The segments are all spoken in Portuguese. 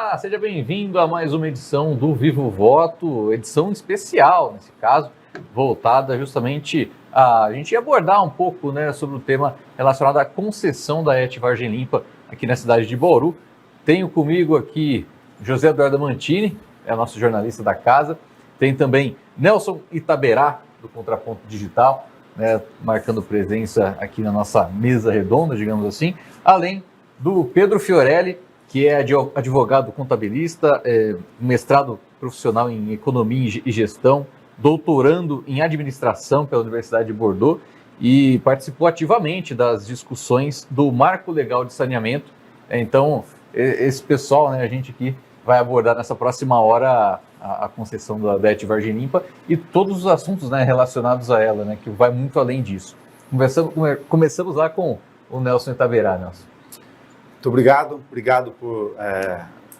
Olá, seja bem-vindo a mais uma edição do Vivo Voto, edição especial, nesse caso, voltada justamente a gente abordar um pouco, né, sobre o tema relacionado à concessão da ET Vargem Limpa aqui na cidade de Bauru. Tenho comigo aqui José Eduardo Mantini, é o nosso jornalista da casa. Tem também Nelson Itaberá, do Contraponto Digital, né, marcando presença aqui na nossa mesa redonda, digamos assim, além do Pedro Fiorelli, que é advogado contabilista, mestrado profissional em economia e gestão, doutorando em administração pela Universidade de Bordeaux e participou ativamente das discussões do Marco Legal de Saneamento. Então, esse pessoal, né, a gente aqui vai abordar nessa próxima hora a concessão da ET Vargem Limpa e todos os assuntos, né, relacionados a ela, né, que vai muito além disso. Começamos lá com o Nelson Itaberá, Nelson. Muito obrigado por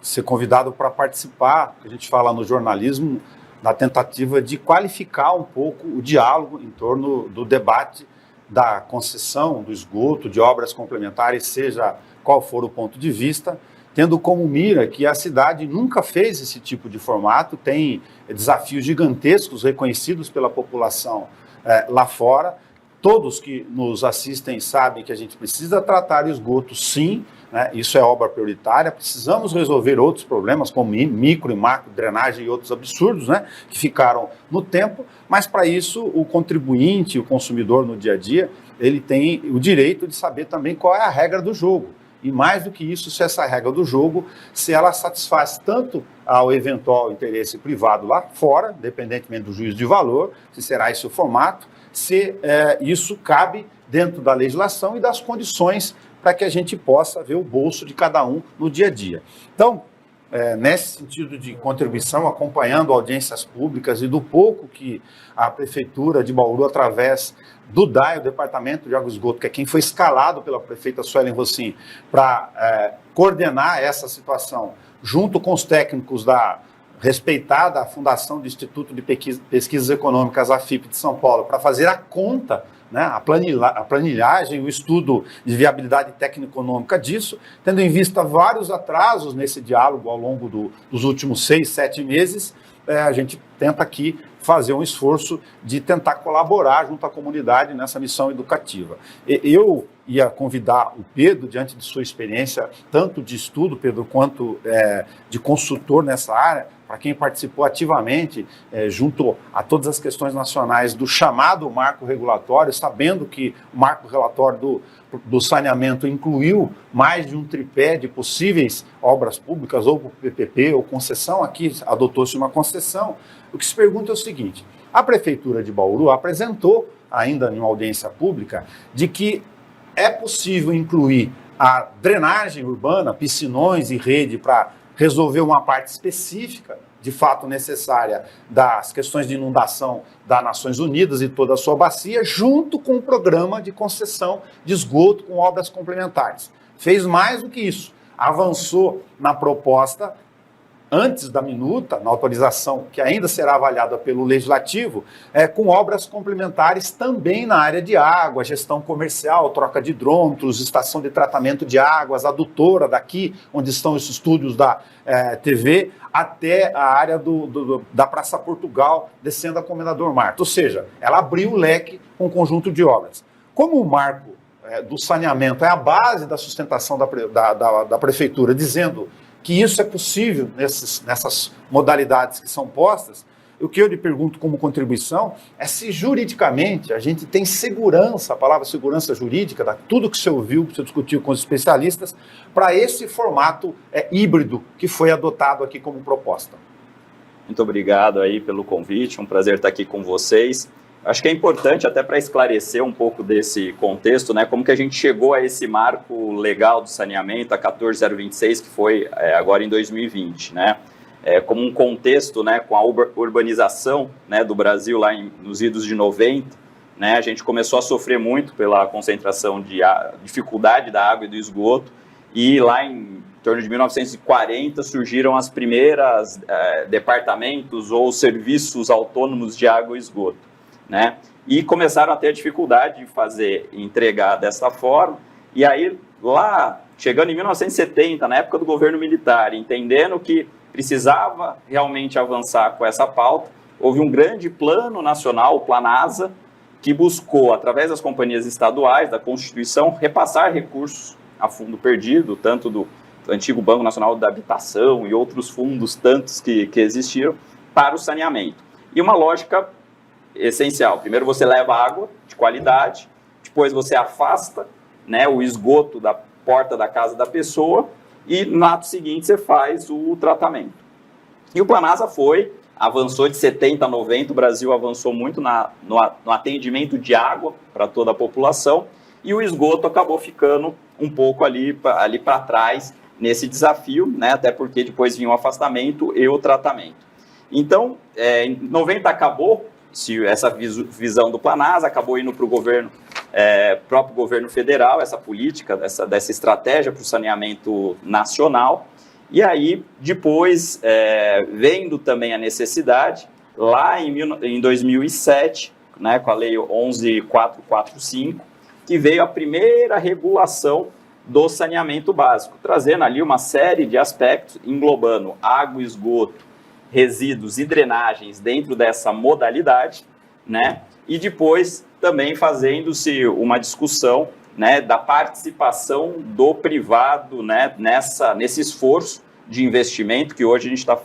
ser convidado para participar, que a gente fala no jornalismo, na tentativa de qualificar um pouco o diálogo em torno do debate da concessão, do esgoto, de obras complementares, seja qual for o ponto de vista, tendo como mira que a cidade nunca fez esse tipo de formato, tem desafios gigantescos reconhecidos pela população lá fora. Todos que nos assistem sabem que a gente precisa tratar o esgoto, sim, né? Isso é obra prioritária. Precisamos resolver outros problemas, como micro e macro drenagem e outros absurdos, né, que ficaram no tempo, mas para isso o contribuinte, o consumidor no dia a dia, ele tem o direito de saber também qual é a regra do jogo. E mais do que isso, se essa regra do jogo, se ela satisfaz tanto ao eventual interesse privado lá fora, independentemente do juízo de valor, se será esse o formato, se isso cabe dentro da legislação e das condições para que a gente possa ver o bolso de cada um no dia a dia. Então, nesse sentido de contribuição, acompanhando audiências públicas e do pouco que a Prefeitura de Bauru, através do DAE, o Departamento de Água e Esgoto, que é quem foi escalado pela prefeita Suelen Rossim para coordenar essa situação, junto com os técnicos da respeitada Fundação do Instituto de Pesquisas Econômicas, a FIP de São Paulo, para fazer a conta, né, a planilhagem, o estudo de viabilidade técnico-econômica disso, tendo em vista vários atrasos nesse diálogo ao longo dos últimos 6, 7 meses, a gente tenta aqui fazer um esforço de tentar colaborar junto à comunidade nessa missão educativa. Eu ia convidar o Pedro, diante de sua experiência, tanto de estudo, Pedro, quanto de consultor nessa área, para quem participou ativamente, junto a todas as questões nacionais do chamado marco regulatório, sabendo que o marco regulatório do saneamento incluiu mais de um tripé de possíveis obras públicas, ou PPP, ou concessão. Aqui adotou-se uma concessão. O que se pergunta é o seguinte: a Prefeitura de Bauru apresentou, ainda em uma audiência pública, de que é possível incluir a drenagem urbana, piscinões e rede para resolver uma parte específica, de fato necessária, das questões de inundação das Nações Unidas e toda a sua bacia, junto com o programa de concessão de esgoto com obras complementares. Fez mais do que isso, avançou na proposta, antes da minuta, na autorização que ainda será avaliada pelo Legislativo, com obras complementares também na área de água, gestão comercial, troca de hidrômetros, estação de tratamento de águas, adutora daqui, onde estão os estúdios da TV, até a área da Praça Portugal, descendo a Comendador Marta. Ou seja, ela abriu o leque com um conjunto de obras. Como o marco do saneamento é a base da sustentação da Prefeitura, dizendo que isso é possível nessas modalidades que são postas, o que eu lhe pergunto como contribuição é se juridicamente a gente tem segurança, a palavra segurança jurídica, tudo que você ouviu, que você discutiu com os especialistas, para esse formato híbrido que foi adotado aqui como proposta. Muito obrigado aí pelo convite, um prazer estar aqui com vocês. Acho que é importante até para esclarecer um pouco desse contexto, né, como que a gente chegou a esse marco legal do saneamento, a 14026, que foi agora em 2020, né, como um contexto, né, com a urbanização, né, do Brasil lá nos idos de 90, né, a gente começou a sofrer muito pela concentração de dificuldade da água e do esgoto, e lá em torno de 1940 surgiram as primeiras departamentos ou serviços autônomos de água e esgoto, né? E começaram a ter dificuldade de entregar dessa forma, e aí lá chegando em 1970, na época do governo militar, entendendo que precisava realmente avançar com essa pauta, houve um grande plano nacional, o Planasa, que buscou, através das companhias estaduais, da Constituição, repassar recursos a fundo perdido, tanto do antigo Banco Nacional da Habitação e outros fundos tantos que existiram, para o saneamento. E uma lógica essencial. Primeiro você leva água de qualidade, depois você afasta, né, o esgoto da porta da casa da pessoa e no ato seguinte você faz o tratamento. E o Planasa avançou de 70 a 90, o Brasil avançou muito no atendimento de água para toda a população e o esgoto acabou ficando um pouco ali para trás nesse desafio, né, até porque depois vinha o afastamento e o tratamento. Então, em 90 acabou essa visão do Planasa, acabou indo para o próprio governo federal, essa política, dessa estratégia para o saneamento nacional. E aí, depois, vendo também a necessidade, lá em 2007, né, com a Lei 11.445, que veio a primeira regulação do saneamento básico, trazendo ali uma série de aspectos, englobando água, esgoto, resíduos e drenagens dentro dessa modalidade, né? E depois também fazendo-se uma discussão, né, da participação do privado, né, nesse esforço de investimento que hoje a gente está,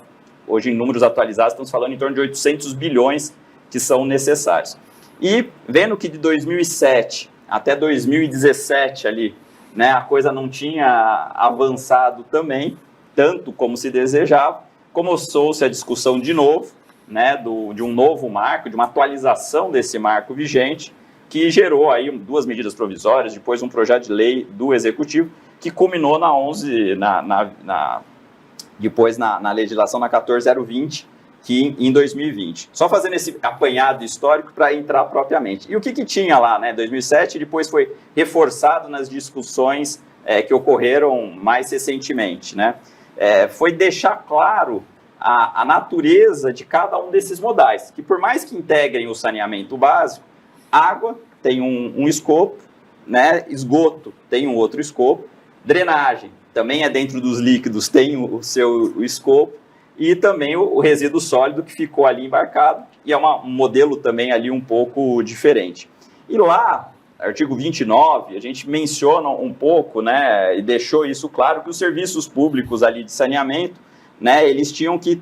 hoje em números atualizados, estamos falando em torno de 800 bilhões que são necessários. E vendo que de 2007 até 2017 ali, né, a coisa não tinha avançado também, tanto como se desejava, começou-se a discussão de novo, né, de um novo marco, de uma atualização desse marco vigente, que gerou aí 2 medidas provisórias, depois um projeto de lei do Executivo, que culminou depois na legislação na 14.020, que em 2020. Só fazendo esse apanhado histórico para entrar propriamente. E o que tinha lá, né, 2007, depois foi reforçado nas discussões que ocorreram mais recentemente, né? Foi deixar claro a natureza de cada um desses modais, que por mais que integrem o saneamento básico, água tem um escopo, né? Esgoto tem um outro escopo, drenagem também é dentro dos líquidos, tem o seu escopo, e também o resíduo sólido que ficou ali embarcado, e é um modelo também ali um pouco diferente. E lá, artigo 29, a gente menciona um pouco, né, e deixou isso claro, que os serviços públicos ali de saneamento, né, eles tinham que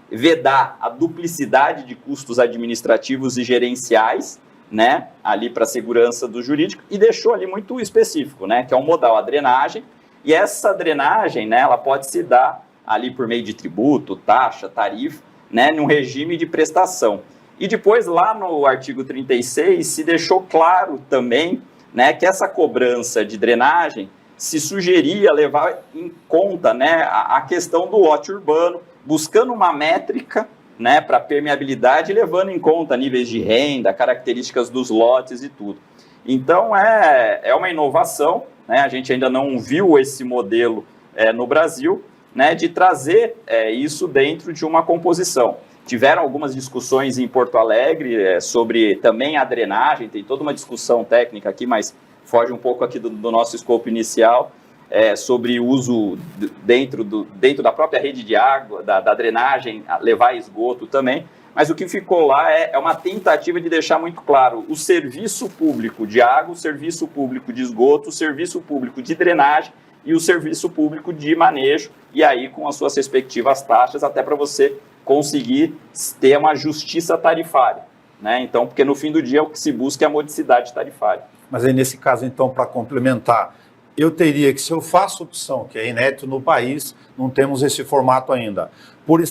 vedar a duplicidade de custos administrativos e gerenciais, né, ali para a segurança do jurídico, e deixou ali muito específico, né, que é um modal, a drenagem, e essa drenagem, né, ela pode se dar ali por meio de tributo, taxa, tarifa, né, num regime de prestação. E depois, lá no artigo 36, se deixou claro também, né, que essa cobrança de drenagem se sugeria levar em conta, né, a questão do lote urbano, buscando uma métrica, né, para permeabilidade, levando em conta níveis de renda, características dos lotes e tudo. Então, é uma inovação, né, a gente ainda não viu esse modelo no Brasil, né, de trazer isso dentro de uma composição. Tiveram algumas discussões em Porto Alegre sobre também a drenagem, tem toda uma discussão técnica aqui, mas foge um pouco aqui do nosso escopo inicial, sobre o uso dentro da própria rede de água, da drenagem, levar esgoto também, mas o que ficou lá é uma tentativa de deixar muito claro o serviço público de água, o serviço público de esgoto, o serviço público de drenagem e o serviço público de manejo, e aí com as suas respectivas taxas, até para você conseguir ter uma justiça tarifária, né? Então, porque no fim do dia o que se busca é a modicidade tarifária. Mas aí nesse caso, então, para complementar, eu teria que, se eu faço opção, que é inédito no país, não temos esse formato ainda, por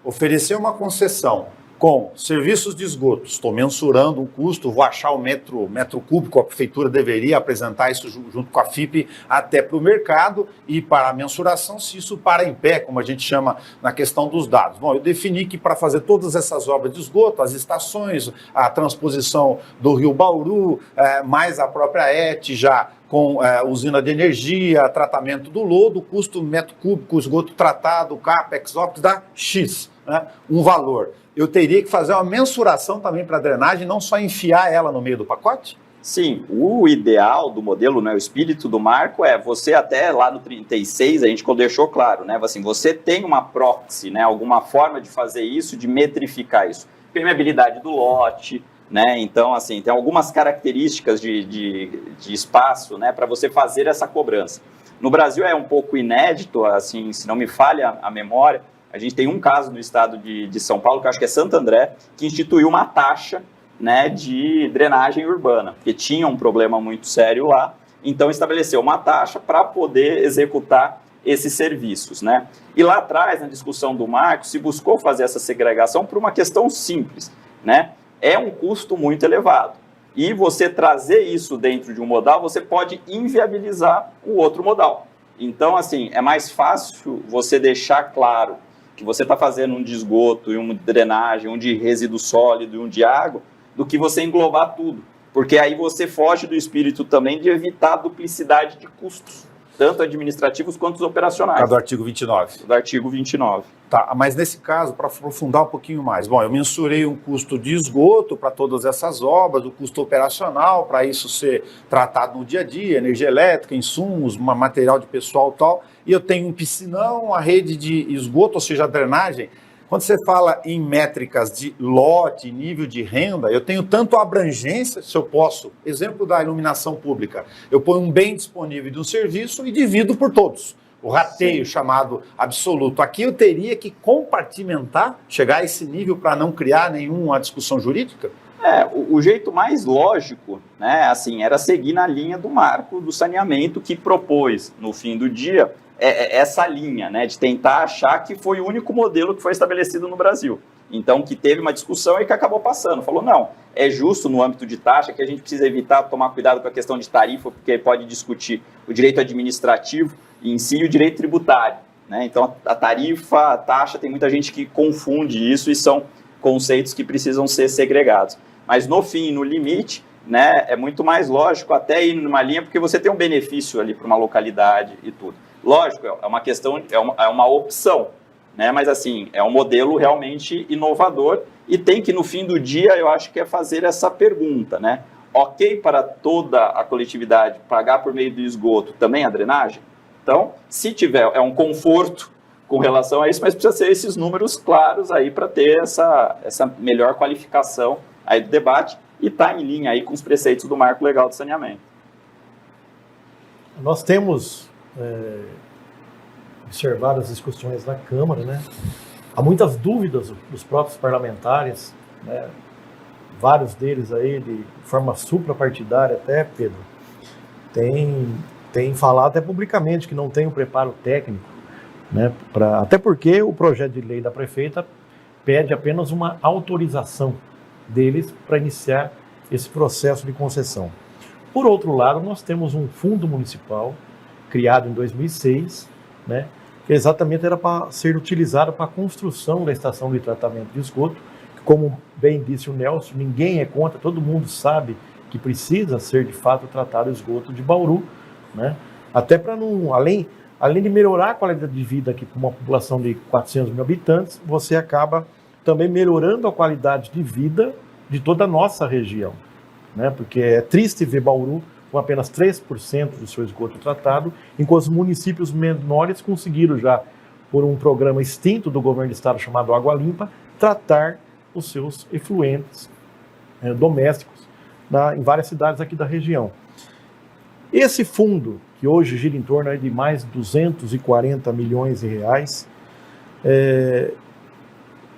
oferecer uma concessão com serviços de esgoto, estou mensurando o custo, vou achar o metro cúbico, a prefeitura deveria apresentar isso junto com a FIP até para o mercado e para a mensuração, se isso para em pé, como a gente chama na questão dos dados. Bom, eu defini que para fazer todas essas obras de esgoto, as estações, a transposição do Rio Bauru, mais a própria ET já com usina de energia, tratamento do lodo, custo metro cúbico, esgoto tratado, CAPEX, OPEX, dá X, né, um valor. Eu teria que fazer uma mensuração também para a drenagem, não só enfiar ela no meio do pacote? Sim, o ideal do modelo, né, o espírito do marco é você até lá no 36, a gente deixou claro, né, assim, você tem uma proxy, né, alguma forma de fazer isso, de metrificar isso. Permeabilidade do lote, né, então, assim, tem algumas características de espaço, né, para você fazer essa cobrança. No Brasil é um pouco inédito, assim, se não me falha a memória, a gente tem um caso no estado de São Paulo, que eu acho que é Santo André, que instituiu uma taxa, né, de drenagem urbana, porque tinha um problema muito sério lá, então estabeleceu uma taxa para poder executar esses serviços, né? E lá atrás, na discussão do marco, se buscou fazer essa segregação por uma questão simples, né? É um custo muito elevado, e você trazer isso dentro de um modal, você pode inviabilizar o outro modal. Então, assim, é mais fácil você deixar claro que você está fazendo um de esgoto, e uma drenagem, um de resíduo sólido e um de água, do que você englobar tudo. Porque aí você foge do espírito também de evitar a duplicidade de custos, tanto administrativos quanto os operacionais. Do artigo 29. Do artigo 29. Tá, mas nesse caso, para aprofundar um pouquinho mais, bom, eu mensurei um custo de esgoto para todas essas obras, o custo operacional para isso ser tratado no dia a dia, energia elétrica, insumos, material de pessoal e tal, e eu tenho um piscinão, a rede de esgoto, ou seja, a drenagem. Quando você fala em métricas de lote, nível de renda, eu tenho tanto a abrangência, se eu posso, exemplo da iluminação pública, eu ponho um bem disponível de um serviço e divido por todos. O rateio chamado absoluto. Aqui eu teria que compartimentar, chegar a esse nível para não criar nenhuma discussão jurídica? O jeito mais lógico, né, assim, era seguir na linha do marco do saneamento que propôs, no fim do dia, essa linha, né, de tentar achar que foi o único modelo que foi estabelecido no Brasil. Então, que teve uma discussão e que acabou passando. Falou, não, é justo no âmbito de taxa que a gente precisa evitar tomar cuidado com a questão de tarifa, porque pode discutir o direito administrativo em si e o direito tributário, né? Então, a tarifa, a taxa, tem muita gente que confunde isso e são conceitos que precisam ser segregados. Mas, no fim, no limite, né, é muito mais lógico até ir numa linha, porque você tem um benefício ali para uma localidade e tudo. Lógico, é uma questão, é uma opção, né? Mas assim, é um modelo realmente inovador e tem que, no fim do dia, eu acho que é fazer essa pergunta, né? Ok para toda a coletividade pagar por meio do esgoto também a drenagem? Então, se tiver, é um conforto com relação a isso, mas precisa ser esses números claros aí para ter essa melhor qualificação aí do debate e tá em linha aí com os preceitos do Marco Legal do Saneamento. Nós temos observado as discussões na Câmara, né? Há muitas dúvidas dos próprios parlamentares, né? Vários deles aí, de forma suprapartidária até, Pedro, tem falado até publicamente que não tem o preparo técnico, né? Até porque o projeto de lei da prefeita pede apenas uma autorização deles para iniciar esse processo de concessão. Por outro lado, nós temos um fundo municipal criado em 2006, né, que exatamente era para ser utilizado para a construção da estação de tratamento de esgoto, que, como bem disse o Nelson, ninguém é contra, todo mundo sabe que precisa ser de fato tratado o esgoto de Bauru, né, até para não, além de melhorar a qualidade de vida aqui para uma população de 400 mil habitantes, você acaba também melhorando a qualidade de vida de toda a nossa região, né, porque é triste ver Bauru com apenas 3% do seu esgoto tratado, enquanto os municípios menores conseguiram já, por um programa extinto do governo do estado chamado Água Limpa, tratar os seus efluentes domésticos em várias cidades aqui da região. Esse fundo, que hoje gira em torno de mais de 240 milhões de reais,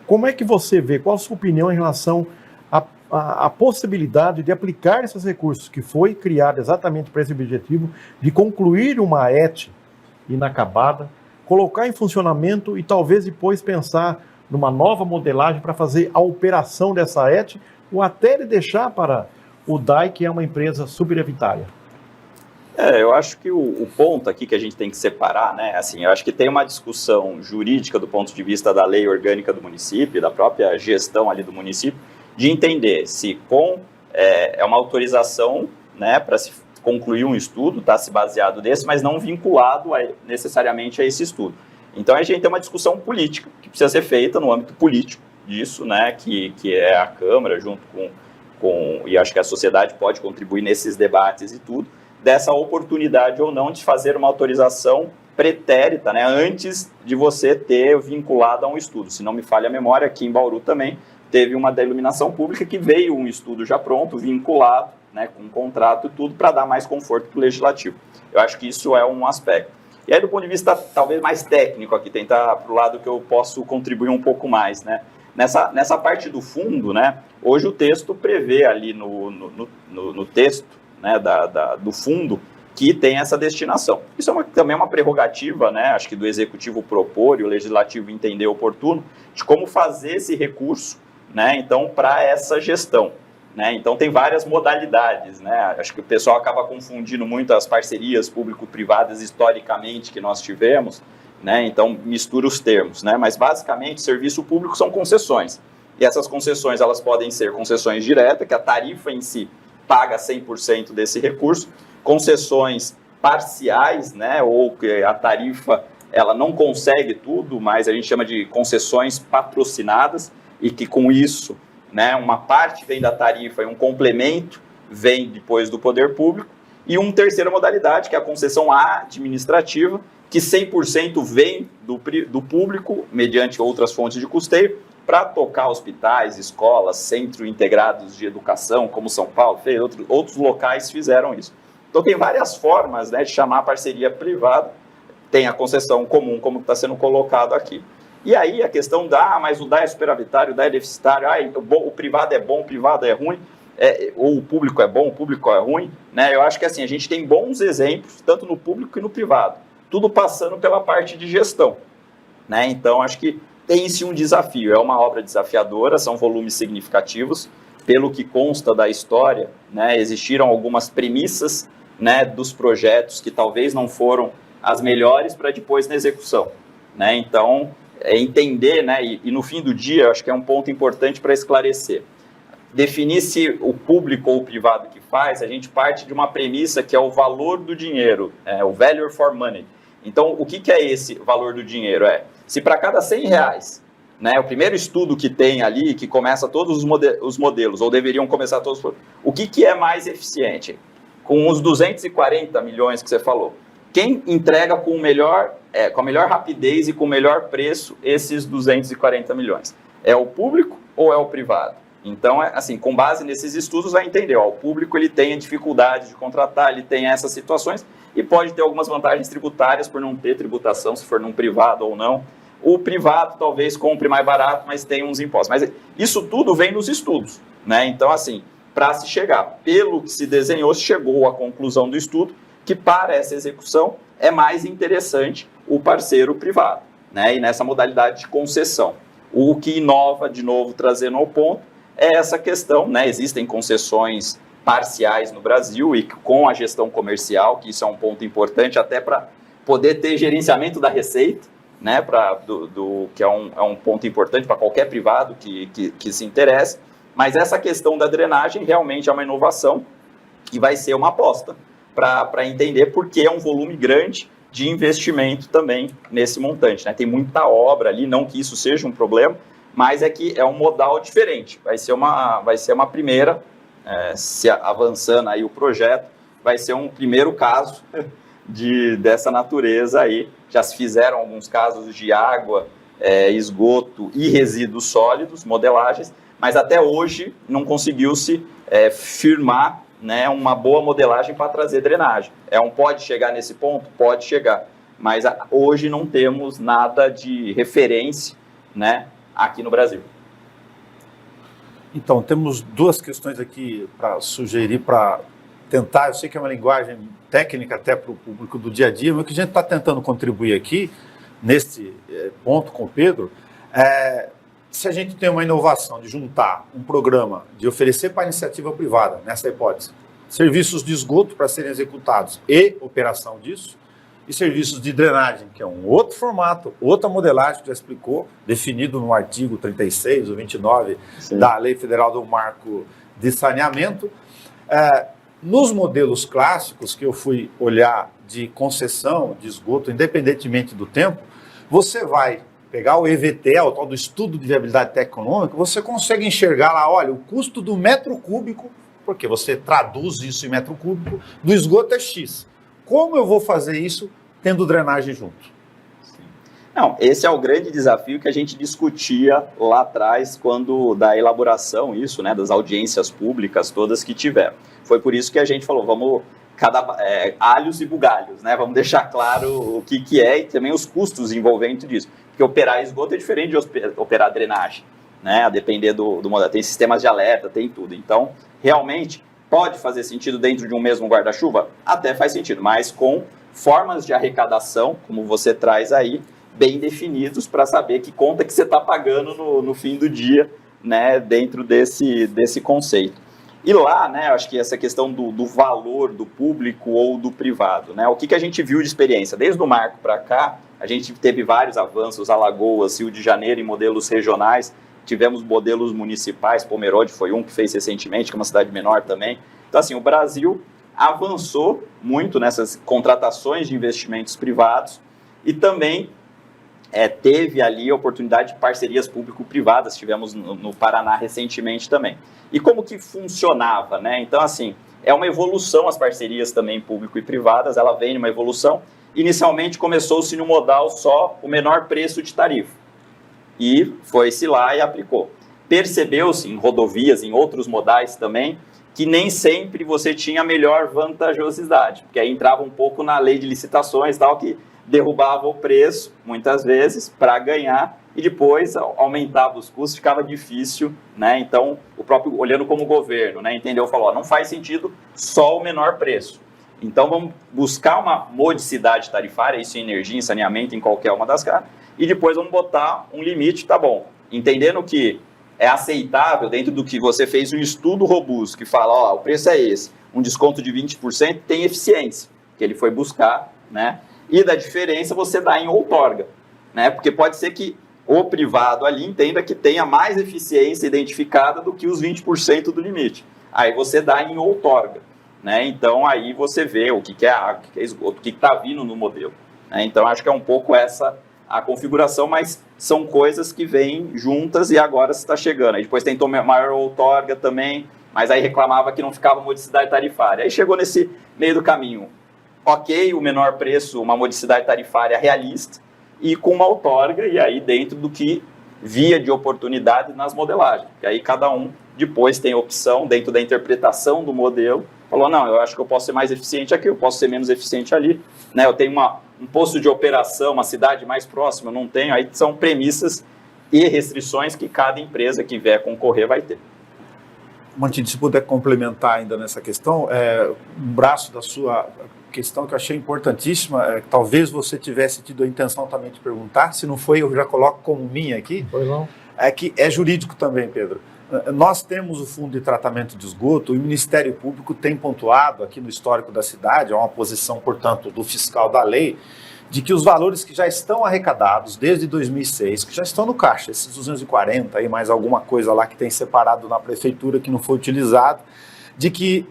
como é que você vê, qual a sua opinião em relação a possibilidade de aplicar esses recursos, que foi criado exatamente para esse objetivo, de concluir uma ET inacabada, colocar em funcionamento e talvez depois pensar numa nova modelagem para fazer a operação dessa ET, ou até de deixar para o DAI, que é uma empresa superavitária? Eu acho que o ponto aqui que a gente tem que separar, né, assim, eu acho que tem uma discussão jurídica do ponto de vista da lei orgânica do município, da própria gestão ali do município, de entender se é uma autorização, né, para se concluir um estudo, está se baseado nesse, mas não vinculado necessariamente a esse estudo. Então a gente tem uma discussão política que precisa ser feita no âmbito político disso, né, que é a Câmara junto e acho que a sociedade pode contribuir nesses debates e tudo, dessa oportunidade ou não de fazer uma autorização pretérita, né, antes de você ter vinculado a um estudo. Se não me falha a memória, aqui em Bauru também teve uma da iluminação pública que veio um estudo já pronto, vinculado, né, com contrato e tudo, para dar mais conforto para o legislativo. Eu acho que isso é um aspecto. E aí, do ponto de vista talvez mais técnico aqui, tentar para o lado que eu posso contribuir um pouco mais, né? Nessa parte do fundo, né, hoje o texto prevê ali no texto, né, do fundo, que tem essa destinação. Isso é também uma prerrogativa, né, acho que do executivo propor e o legislativo entender oportuno, de como fazer esse recurso, né, então, para essa gestão. Né, então, tem várias modalidades, né, acho que o pessoal acaba confundindo muito as parcerias público-privadas historicamente que nós tivemos, né, então mistura os termos, né, mas basicamente serviço público são concessões, e essas concessões elas podem ser concessões diretas, que a tarifa em si paga 100% desse recurso, concessões parciais, né, ou que a tarifa ela não consegue tudo, mas a gente chama de concessões patrocinadas, e que com isso, né, uma parte vem da tarifa e um complemento vem depois do poder público, e uma terceira modalidade, que é a concessão administrativa, que 100% vem do público, mediante outras fontes de custeio, para tocar hospitais, escolas, centros integrados de educação, como São Paulo, outros locais fizeram isso. Então, tem várias formas, né, de chamar a parceria privada, tem a concessão comum, como está sendo colocado aqui. E aí, a questão mas o DA é superavitário, o DA é deficitário, o privado é bom, o privado é ruim, ou o público é bom, o público é ruim, né? Eu acho que assim, a gente tem bons exemplos, tanto no público e no privado, tudo passando pela parte de gestão, né? Então, acho que tem-se um desafio, é uma obra desafiadora, são volumes significativos, pelo que consta da história, né, existiram algumas premissas, né, dos projetos que talvez não foram as melhores para depois na execução, né? Então, entender, né, e no fim do dia, acho que é um ponto importante para esclarecer. Definir se o público ou o privado que faz, a gente parte de uma premissa que é o valor do dinheiro, o value for money. Então, o que é esse valor do dinheiro? Se para cada R$100, né, o primeiro estudo que tem ali, que começa todos os modelos, ou deveriam começar todos, o que é mais eficiente? Com os 240 milhões que você falou, quem entrega com a melhor rapidez e com o melhor preço esses 240 milhões? É o público ou é o privado? Então, assim, com base nesses estudos, vai entender, o público ele tem a dificuldade de contratar, ele tem essas situações e pode ter algumas vantagens tributárias por não ter tributação, se for num privado ou não. O privado talvez compre mais barato, mas tem uns impostos. Mas isso tudo vem nos estudos, né? Então, assim, para se chegar, pelo que se desenhou, se chegou à conclusão do estudo que para essa execução é mais interessante o parceiro privado, né? E nessa modalidade de concessão. O que inova, de novo, trazendo ao ponto, é essa questão, né? Existem concessões parciais no Brasil e com a gestão comercial, que isso é um ponto importante até para poder ter gerenciamento da receita, né? Que é um ponto importante para qualquer privado que se interesse, mas essa questão da drenagem realmente é uma inovação e vai ser uma aposta para entender porque é um volume grande de investimento também nesse montante, né? Tem muita obra ali, não que isso seja um problema, mas é que é um modal diferente. Vai ser uma primeira, se avançando aí o projeto, vai ser um primeiro caso dessa natureza aí. Já se fizeram alguns casos de água, esgoto e resíduos sólidos, modelagens, mas até hoje não conseguiu-se firmar, né, uma boa modelagem para trazer drenagem. Pode chegar nesse ponto? Pode chegar, mas hoje não temos nada de referência, né, aqui no Brasil. Então, temos duas questões aqui para sugerir, para tentar, eu sei que é uma linguagem técnica até para o público do dia a dia, mas o que a gente está tentando contribuir aqui, nesse ponto com o Pedro, se a gente tem uma inovação de juntar um programa, de oferecer para a iniciativa privada, nessa hipótese, serviços de esgoto para serem executados e operação disso, e serviços de drenagem, que é um outro formato, outra modelagem que já explicou, definido no artigo 36 ou 29 Sim. da Lei Federal do Marco de Saneamento. Nos modelos clássicos que eu fui olhar de concessão de esgoto, independentemente do tempo, você vai pegar o EVT, o tal do estudo de viabilidade econômica, você consegue enxergar lá, olha, o custo do metro cúbico, porque você traduz isso em metro cúbico, do esgoto é X. Como eu vou fazer isso tendo drenagem junto? Não, esse é o grande desafio que a gente discutia lá atrás, quando da elaboração, isso, né, das audiências públicas todas que tiveram. Foi por isso que a gente falou, vamos, alhos e bugalhos, né, vamos deixar claro o que é e também os custos envolvendo disso. Porque operar esgoto é diferente de operar drenagem, né, a depender do modelo. Tem sistemas de alerta, tem tudo. Então, realmente, pode fazer sentido dentro de um mesmo guarda-chuva? Até faz sentido, mas com formas de arrecadação, como você traz aí, bem definidos para saber que conta que você está pagando no fim do dia, né, dentro desse conceito. E lá, né, acho que essa questão do valor do público ou do privado, né, o que a gente viu de experiência? Desde o marco para cá, a gente teve vários avanços, Alagoas, Rio de Janeiro em modelos regionais, tivemos modelos municipais, Pomerode foi um que fez recentemente, que é uma cidade menor também. Então, assim, o Brasil avançou muito nessas contratações de investimentos privados e também teve ali a oportunidade de parcerias público-privadas, tivemos no Paraná recentemente também. E como que funcionava, né? Então, assim, é uma evolução as parcerias também público e privadas, ela vem numa evolução. Inicialmente começou-se no modal só o menor preço de tarifa. E foi-se lá e aplicou. Percebeu-se em rodovias, em outros modais também, que nem sempre você tinha a melhor vantajosidade, porque aí entrava um pouco na lei de licitações, tal, que derrubava o preço, muitas vezes, para ganhar, e depois aumentava os custos, ficava difícil, né? Então, o próprio, olhando como governo, né, entendeu? Falou, não faz sentido só o menor preço. Então, vamos buscar uma modicidade tarifária, isso em energia, em saneamento, em qualquer uma das caras, e depois vamos botar um limite, tá bom, entendendo que é aceitável dentro do que você fez um estudo robusto, que fala, o preço é esse, um desconto de 20% tem eficiência, que ele foi buscar, né? E da diferença você dá em outorga, né? Porque pode ser que o privado ali entenda que tenha mais eficiência identificada do que os 20% do limite. Aí você dá em outorga, né? Então aí você vê o que é água, o que é esgoto, o que está vindo no modelo, né? Então acho que é um pouco essa a configuração, mas são coisas que vêm juntas e agora está chegando. Aí depois tentou maior outorga também, mas aí reclamava que não ficava modicidade tarifária. Aí chegou nesse meio do caminho. Ok, o menor preço, uma modicidade tarifária realista e com uma outorga, e aí dentro do que via de oportunidade nas modelagens. E aí cada um depois tem opção, dentro da interpretação do modelo, falou, não, eu acho que eu posso ser mais eficiente aqui, eu posso ser menos eficiente ali, né? Eu tenho um posto de operação, uma cidade mais próxima, eu não tenho, aí são premissas e restrições que cada empresa que vier concorrer vai ter. Mantini, se puder complementar ainda nessa questão, um braço da sua questão que eu achei importantíssima, que talvez você tivesse tido a intenção também de perguntar, se não foi, eu já coloco como minha aqui, Pois não. é que é jurídico também, Pedro. Nós temos o Fundo de Tratamento de Esgoto, o Ministério Público tem pontuado aqui no histórico da cidade, é uma posição, portanto, do fiscal da lei, de que os valores que já estão arrecadados desde 2006, que já estão no caixa, esses 240 aí, mais alguma coisa lá que tem separado na prefeitura que não foi utilizado, de que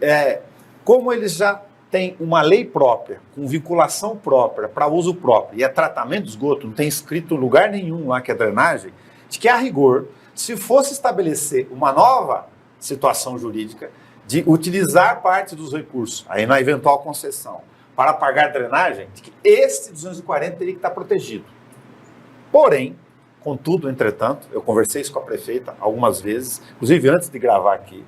como eles já têm uma lei própria, com vinculação própria, para uso próprio, e é tratamento de esgoto, não tem escrito em lugar nenhum lá que é drenagem, de que a rigor, se fosse estabelecer uma nova situação jurídica de utilizar parte dos recursos, aí na eventual concessão, para pagar drenagem, de que esse 240 teria que estar protegido. Porém, contudo, entretanto, eu conversei isso com a prefeita algumas vezes, inclusive antes de gravar aqui,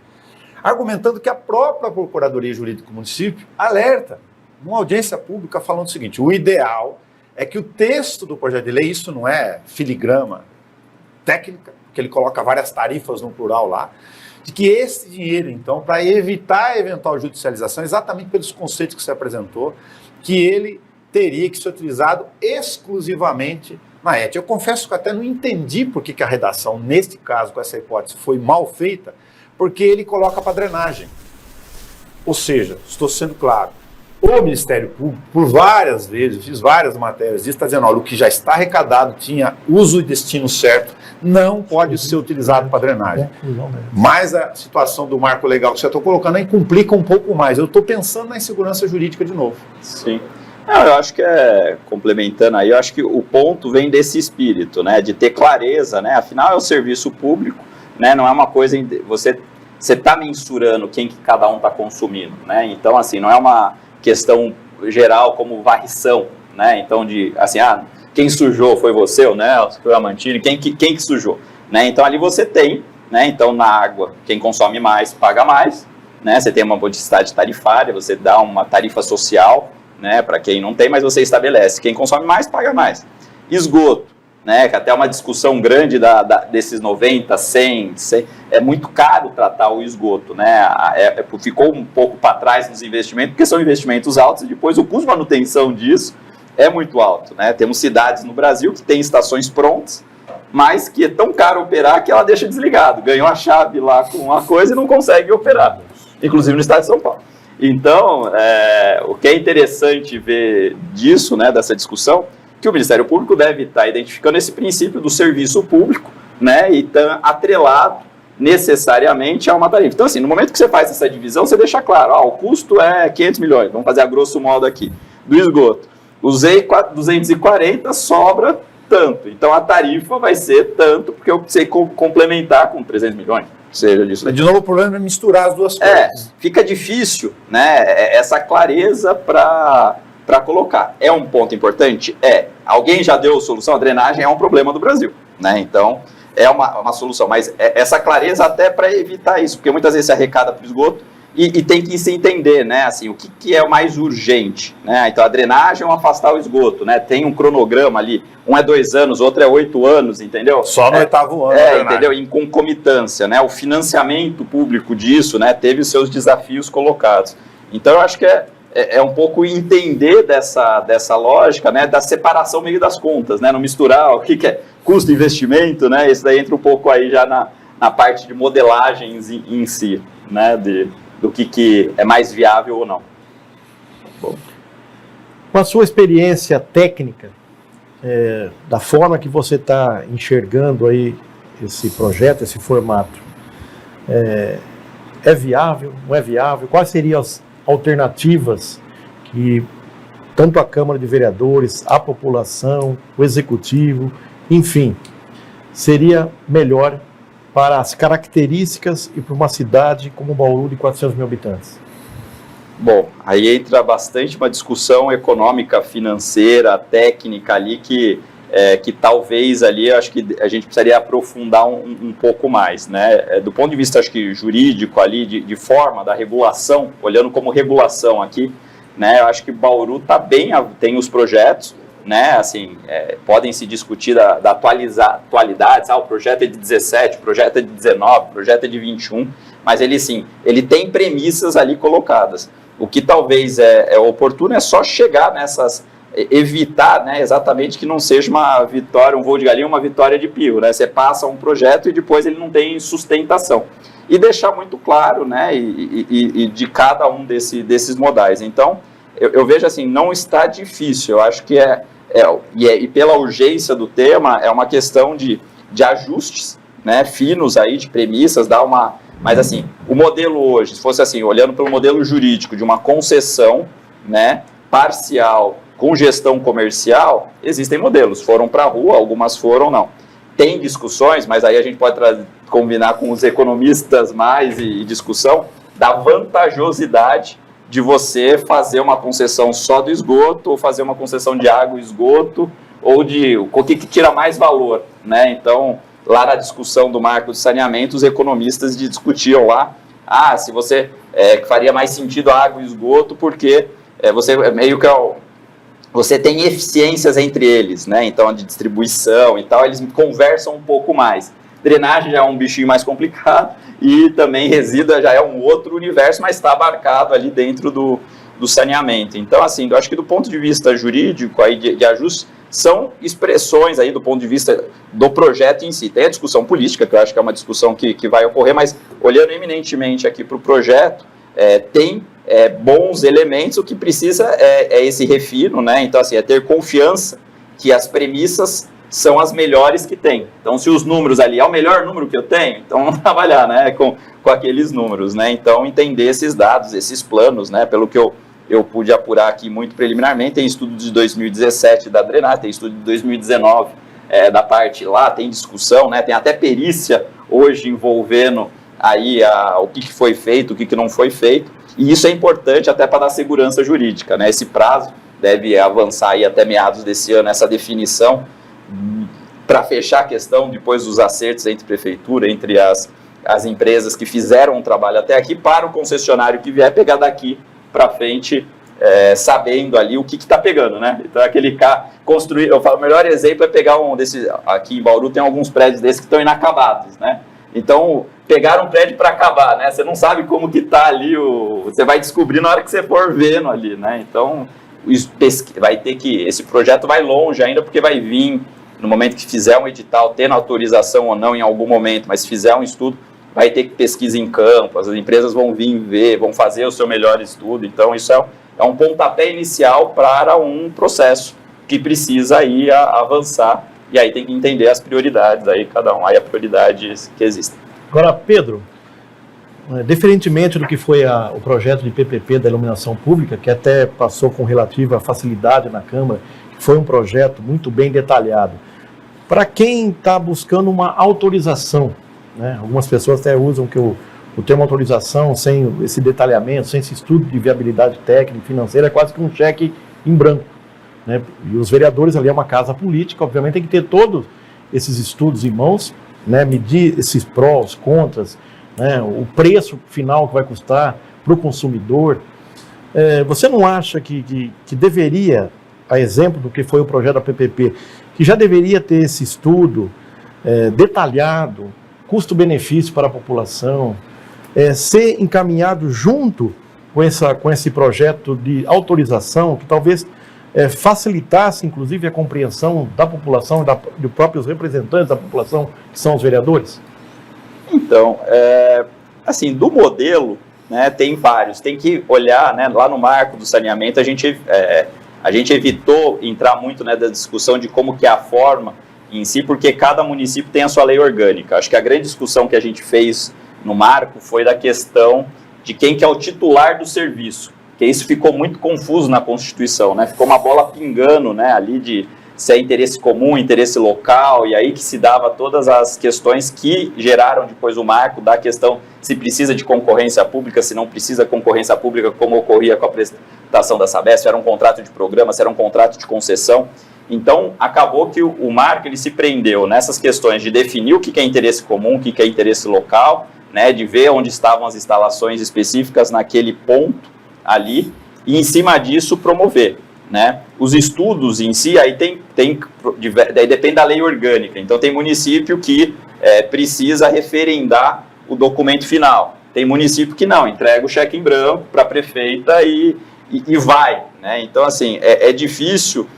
argumentando que a própria Procuradoria Jurídica do município alerta, numa audiência pública, falando o seguinte, o ideal é que o texto do projeto de lei, isso não é filigrama técnica, que ele coloca várias tarifas no plural lá, de que esse dinheiro, então, para evitar a eventual judicialização, exatamente pelos conceitos que você apresentou, que ele teria que ser utilizado exclusivamente na ET. Eu confesso que até não entendi por que a redação, neste caso, com essa hipótese, foi mal feita, porque ele coloca para drenagem. Ou seja, estou sendo claro, o Ministério Público, por várias vezes, fiz várias matérias disso, está dizendo, olha, o que já está arrecadado, tinha uso e destino certo, não pode ser utilizado para drenagem. Mas a situação do marco legal que você está colocando aí complica um pouco mais. Eu estou pensando na insegurança jurídica de novo. Sim. Eu acho que complementando aí, eu acho que o ponto vem desse espírito, né, de ter clareza, né, afinal é o serviço público, né, não é uma coisa, você está mensurando quem que cada um está consumindo, né, então assim, não é uma questão geral como varrição, né, então assim, quem sujou foi você, o Nelson, foi o Amantini, quem que sujou, né, então ali você tem, né, então na água, quem consome mais paga mais, né, você tem uma modicidade tarifária, você dá uma tarifa social, né, para quem não tem, mas você estabelece. Quem consome mais, paga mais. Esgoto, né, que até uma discussão grande desses 90, 100, é muito caro tratar o esgoto, né, ficou um pouco para trás nos investimentos, porque são investimentos altos e depois o custo de manutenção disso é muito alto, né, temos cidades no Brasil que têm estações prontas, mas que é tão caro operar que ela deixa desligado, ganhou a chave lá com uma coisa e não consegue operar, inclusive no estado de São Paulo. Então, o que é interessante ver disso, né, dessa discussão, que o Ministério Público deve estar identificando esse princípio do serviço público, né, e está atrelado necessariamente a uma tarifa. Então, assim, no momento que você faz essa divisão, você deixa claro, o custo é 500 milhões, vamos fazer a grosso modo aqui, do esgoto. Usei 240, sobra tanto. Então, a tarifa vai ser tanto, porque eu sei complementar com 300 milhões. Seja disso. De novo, o problema é misturar as duas coisas. Fica difícil, né, essa clareza para colocar. É um ponto importante? Alguém já deu solução? A drenagem é um problema do Brasil, né, então é uma solução, mas essa clareza até para evitar isso, porque muitas vezes se arrecada para o esgoto e tem que se entender, né, assim, o que é o mais urgente, né, então a drenagem é afastar o esgoto, né, tem um cronograma ali, um é 2 anos, outro é 8 anos, entendeu? Só no 8º ano. Entendeu? Em concomitância, né, o financiamento público disso, né, teve os seus desafios colocados. Então eu acho que é um pouco entender dessa lógica, né, da separação meio das contas, né, não misturar o que é custo e investimento, né, isso daí entra um pouco aí já na parte de modelagens em si, né, do que é mais viável ou não. Bom, com a sua experiência técnica, da forma que você está enxergando aí esse projeto, esse formato, é viável, não é viável? Quais seriam as alternativas que tanto a Câmara de Vereadores, a população, o Executivo, enfim, seria melhor para as características e para uma cidade como Bauru de 400 mil habitantes? Bom, aí entra bastante uma discussão econômica, financeira, técnica ali que talvez ali acho que a gente precisaria aprofundar um pouco mais, né? Do ponto de vista acho que jurídico ali, de forma da regulação, olhando como regulação aqui, né? Eu acho que Bauru está bem, tem os projetos, né? Assim, podem se discutir da atualidade, o projeto é de 17, o projeto é de 19, o projeto é de 21, mas ele tem premissas ali colocadas. O que talvez é oportuno é só chegar nessas, evitar, né, exatamente que não seja uma vitória, um voo de galinha, uma vitória de pio, né? Você passa um projeto e depois ele não tem sustentação. E deixar muito claro, né, e de cada um desses modais. Então, eu vejo assim, não está difícil, eu acho que e pela urgência do tema, é uma questão de ajustes, né, finos aí, de premissas, mas assim, o modelo hoje, se fosse assim, olhando pelo modelo jurídico de uma concessão, né, parcial, com gestão comercial, existem modelos, foram para a rua, algumas foram, não. Tem discussões, mas aí a gente pode combinar com os economistas mais e discussão, da vantajosidade de você fazer uma concessão só do esgoto, ou fazer uma concessão de água e esgoto, ou o que tira mais valor, né? Então, lá na discussão do marco de saneamento, os economistas discutiam lá, se você faria mais sentido a água e esgoto, porque você meio que você tem eficiências entre eles, né? Então, de distribuição e tal, eles conversam um pouco mais. Drenagem já é um bichinho mais complicado e também resíduo já é um outro universo, mas está abarcado ali dentro do saneamento. Então, assim, eu acho que do ponto de vista jurídico, aí de ajuste, são expressões aí do ponto de vista do projeto em si. Tem a discussão política, que eu acho que é uma discussão que vai ocorrer, mas olhando eminentemente aqui para o projeto, tem bons elementos, o que precisa é esse refino, né? Então, assim, é ter confiança que as premissas são as melhores que tem. Então, se os números ali é o melhor número que eu tenho, então vamos trabalhar, né, com aqueles números, né? Então, entender esses dados, esses planos, né? Pelo que eu eu pude apurar aqui muito preliminarmente, tem estudo de 2017 da drenagem, tem estudo de 2019 da parte lá, tem discussão, né, tem até perícia hoje envolvendo aí o que foi feito, o que não foi feito, e isso é importante até para dar segurança jurídica, né, esse prazo deve avançar aí até meados desse ano, essa definição, para fechar a questão depois dos acertos entre prefeitura, entre as empresas que fizeram um trabalho até aqui, para o concessionário que vier pegar daqui para frente, sabendo ali o que está pegando, né? Então, aquele carro construir, eu falo, o melhor exemplo é pegar um desses, aqui em Bauru tem alguns prédios desses que estão inacabados, né? Então, pegaram um prédio para acabar, né? Você não sabe como que está ali, você vai descobrir na hora que você for vendo ali, né? Então, vai ter que, esse projeto vai longe ainda, porque vai vir, no momento que fizer um edital, tendo autorização ou não em algum momento, mas se fizer um estudo, vai ter que pesquisa em campo, as empresas vão vir ver, vão fazer o seu melhor estudo, então isso é um pontapé inicial para um processo que precisa aí avançar, e aí tem que entender as prioridades, aí cada um, aí as prioridades que existem. Agora, Pedro, diferentemente do que foi o projeto de PPP da iluminação pública, que até passou com relativa facilidade na Câmara, que foi um projeto muito bem detalhado, para quem está buscando uma autorização, né? Algumas pessoas até usam que o termo autorização, sem esse detalhamento, sem esse estudo de viabilidade técnica e financeira, é quase que um cheque em branco, né? E os vereadores ali é uma casa política, obviamente tem que ter todos esses estudos em mãos, né? Medir esses prós, contras, né? O preço final que vai custar para o consumidor. Você não acha que deveria, a exemplo do que foi o projeto da PPP, que já deveria ter esse estudo detalhado, custo-benefício para a população, ser encaminhado junto com esse projeto de autorização, que talvez facilitasse, inclusive, a compreensão da população e dos próprios representantes da população, que são os vereadores? Então, assim, do modelo, né, tem vários. Tem que olhar, né, lá no marco do saneamento, a gente evitou entrar muito, né, da discussão de como que é a forma em si, porque cada município tem a sua lei orgânica. Acho que a grande discussão que a gente fez no marco foi da questão de quem que é o titular do serviço, que isso ficou muito confuso na Constituição, né? Ficou uma bola pingando, né, ali de se é interesse comum, interesse local, e aí que se dava todas as questões que geraram depois o marco da questão se precisa de concorrência pública, se não precisa concorrência pública, como ocorria com a prestação da Sabesp, se era um contrato de programa, se era um contrato de concessão. Então, acabou que o marco ele se prendeu nessas questões de definir o que é interesse comum, o que é interesse local, né, de ver onde estavam as instalações específicas naquele ponto ali, e em cima disso promover, né? Os estudos em si, aí daí depende da lei orgânica, então tem município que precisa referendar o documento final, tem município que não, entrega o cheque em branco para a prefeita e vai, né? Então, assim, é difícil,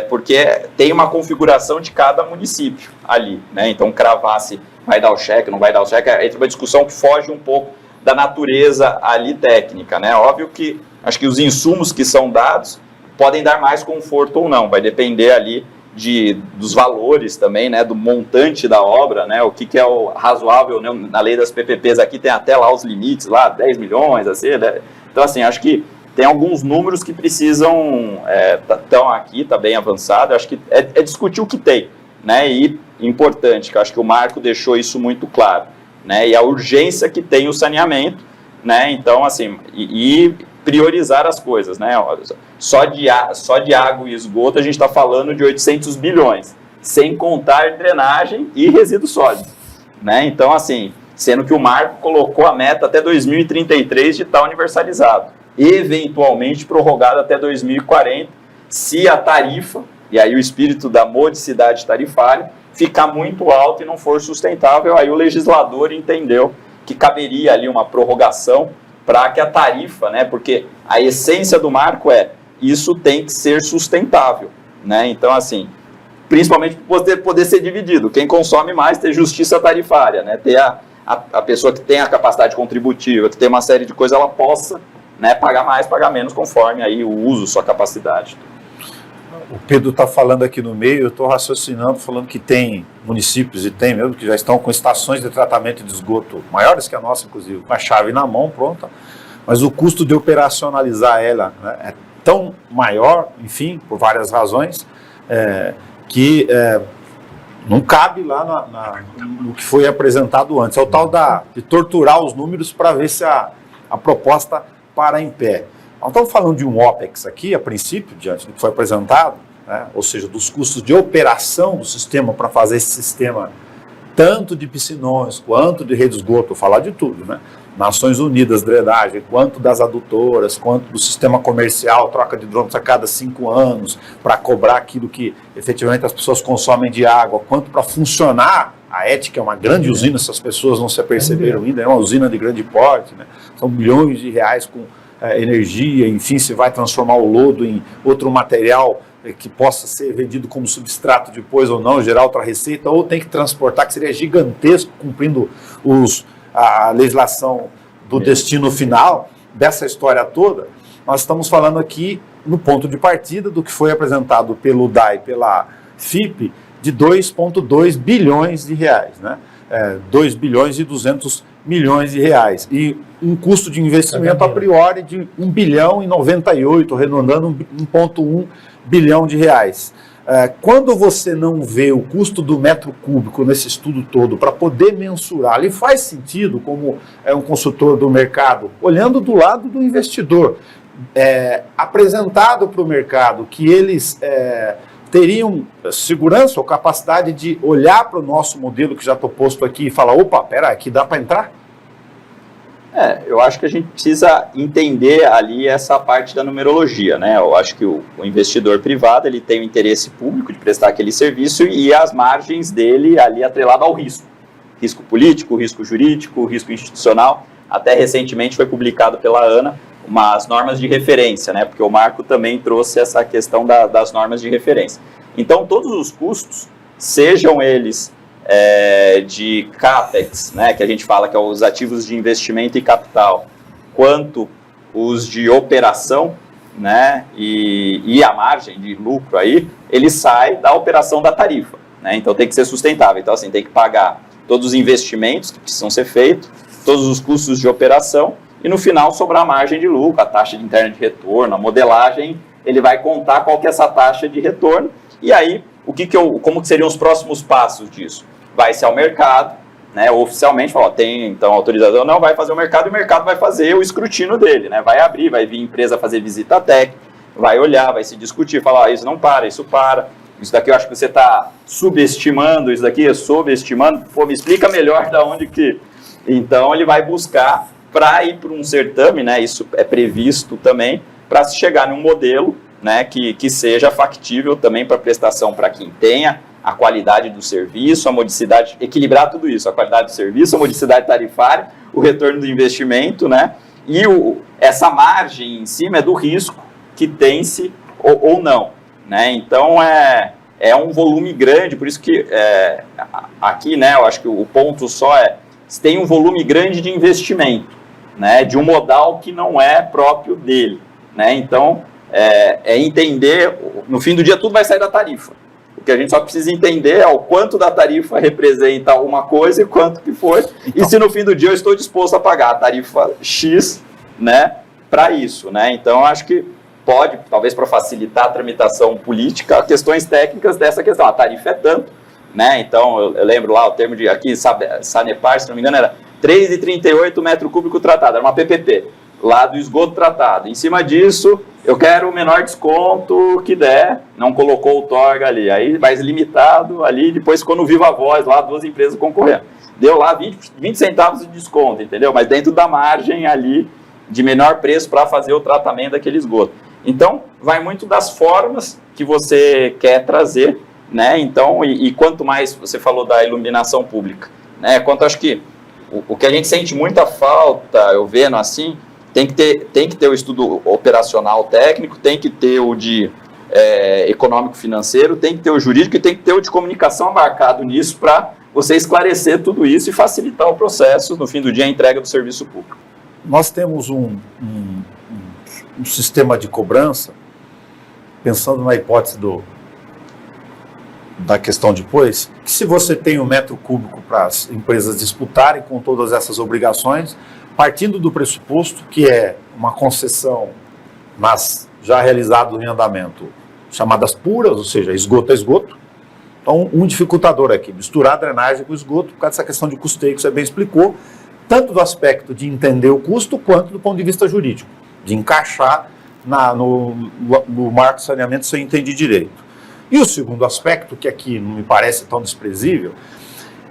porque tem uma configuração de cada município ali, né? Então, cravar se vai dar o cheque, não vai dar o cheque, entra uma discussão que foge um pouco da natureza ali técnica, né? Óbvio que, acho que os insumos que são dados podem dar mais conforto ou não, vai depender ali dos valores também, né? Do montante da obra, né? O que é o razoável, né? Na lei das PPPs aqui tem até lá os limites, lá 10 milhões, assim, né? Então, assim, acho que tem alguns números que precisam, estão aqui, está bem avançado, acho que é discutir o que tem, né, e importante, que eu acho que o marco deixou isso muito claro, né, e a urgência que tem o saneamento, né, então, assim, e priorizar as coisas, né, só de água e esgoto a gente está falando de 800 bilhões, sem contar drenagem e resíduos sólidos, né, então, assim, sendo que o marco colocou a meta até 2033 de estar universalizado, eventualmente prorrogado até 2040, se a tarifa, e aí o espírito da modicidade tarifária, ficar muito alto e não for sustentável, aí o legislador entendeu que caberia ali uma prorrogação para que a tarifa, né, porque a essência do marco isso tem que ser sustentável, né, então assim, principalmente poder ser dividido, quem consome mais ter justiça tarifária, né, ter a pessoa que tem a capacidade contributiva, que tem uma série de coisas, ela possa, né, pagar mais, pagar menos, conforme aí o uso, sua capacidade. O Pedro está falando aqui no meio, eu estou raciocinando, falando que tem municípios, e tem mesmo, que já estão com estações de tratamento de esgoto maiores que a nossa, inclusive, com a chave na mão, pronta, mas o custo de operacionalizar ela, né, é tão maior, enfim, por várias razões, que não cabe lá no que foi apresentado antes. É o tal de torturar os números para ver se a proposta para em pé. Nós estamos falando de um OPEX aqui, a princípio, diante do que foi apresentado, né, ou seja, dos custos de operação do sistema para fazer esse sistema, tanto de piscinões, quanto de rede de esgoto, vou falar de tudo, né? Nações Unidas, drenagem, quanto das adutoras, quanto do sistema comercial, troca de drones a cada 5 anos, para cobrar aquilo que efetivamente as pessoas consomem de água, quanto para funcionar a ética, é uma grande usina, se as pessoas não se aperceberam ainda, é uma usina de grande porte, né? São milhões de reais com energia, enfim, se vai transformar o lodo em outro material que possa ser vendido como substrato depois ou não, gerar outra receita, ou tem que transportar, que seria gigantesco, cumprindo a legislação do destino final dessa história toda. Nós estamos falando aqui no ponto de partida do que foi apresentado pelo DAI, pela FIP, de 2,2 bilhões de reais, né? 2 bilhões e 200 milhões de reais, e um custo de investimento a priori de 1 bilhão e 98, arredondando 1,1 bilhão de reais. Quando você não vê o custo do metro cúbico nesse estudo todo para poder mensurar, ele faz sentido, como um consultor do mercado, olhando do lado do investidor, apresentado para o mercado que eles teriam segurança ou capacidade de olhar para o nosso modelo que já estou posto aqui e falar, opa, pera, aqui dá para entrar? Eu acho que a gente precisa entender ali essa parte da numerologia, né? Eu acho que o investidor privado, ele tem o interesse público de prestar aquele serviço e as margens dele ali atrelado ao risco. Risco político, risco jurídico, risco institucional. Até recentemente foi publicado pela ANA umas normas de referência, né? Porque o Marco também trouxe essa questão das normas de referência. Então, todos os custos, sejam eles de CAPEX, né, que a gente fala que é os ativos de investimento e capital, quanto os de operação, né, e a margem de lucro aí, ele sai da operação da tarifa, né? Então tem que ser sustentável. Então, assim, tem que pagar todos os investimentos que precisam ser feitos, todos os custos de operação, e no final sobrar a margem de lucro, a taxa interna de retorno, a modelagem, ele vai contar qual que é essa taxa de retorno, e aí, como que seriam os próximos passos disso? Vai-se ao mercado, né, oficialmente, fala, tem então autorização, não, vai fazer o mercado, e o mercado vai fazer o escrutínio dele, né, vai abrir, vai vir empresa fazer visita técnica, vai olhar, vai se discutir, falar, isso não para, isso para, isso daqui eu acho que você está subestimando, isso daqui é subestimando, pô, me explica melhor da onde que... Então, ele vai buscar para ir para um certame, né, isso é previsto também, para se chegar num modelo, né, que seja factível também para prestação para quem tenha a qualidade do serviço, a modicidade, equilibrar tudo isso, a qualidade do serviço, a modicidade tarifária, o retorno do investimento, né? E essa margem em cima é do risco que tem-se ou não, né? Então, é um volume grande, por isso que aqui, né, eu acho que o ponto só se tem um volume grande de investimento, né, de um modal que não é próprio dele, né? Então, entender, no fim do dia tudo vai sair da tarifa. O que a gente só precisa entender é o quanto da tarifa representa alguma coisa e quanto que foi, então, e se no fim do dia eu estou disposto a pagar a tarifa X, né, para isso, né? Então, acho que pode, talvez para facilitar a tramitação política, questões técnicas dessa questão. A tarifa é tanto, né? Então, eu lembro lá o termo de, aqui, Sanepar, se não me engano, era 3,38 metro cúbico tratado, era uma PPP, lá do esgoto tratado. Em cima disso, eu quero o menor desconto que der, não colocou o torga ali, aí mais limitado ali, depois ficou no Viva Voz, lá 2 empresas concorrendo. Deu lá 20 centavos de desconto, entendeu? Mas dentro da margem ali de menor preço para fazer o tratamento daquele esgoto. Então, vai muito das formas que você quer trazer, né? Então, e quanto mais você falou da iluminação pública, né? Quanto acho que o que a gente sente muita falta, eu vendo assim, tem que ter o estudo operacional técnico, tem que ter o de econômico-financeiro, tem que ter o jurídico e tem que ter o de comunicação embarcado nisso para você esclarecer tudo isso e facilitar o processo, no fim do dia, a entrega do serviço público. Nós temos um sistema de cobrança, pensando na hipótese da questão depois, que se você tem 1 metro cúbico para as empresas disputarem com todas essas obrigações, partindo do pressuposto que é uma concessão, mas já realizado em andamento, chamadas puras, ou seja, esgoto a esgoto. Então, um dificultador aqui, misturar a drenagem com o esgoto, por causa dessa questão de custeio que você bem explicou, tanto do aspecto de entender o custo, quanto do ponto de vista jurídico, de encaixar no marco de saneamento se eu entendi direito. E o segundo aspecto, que aqui não me parece tão desprezível,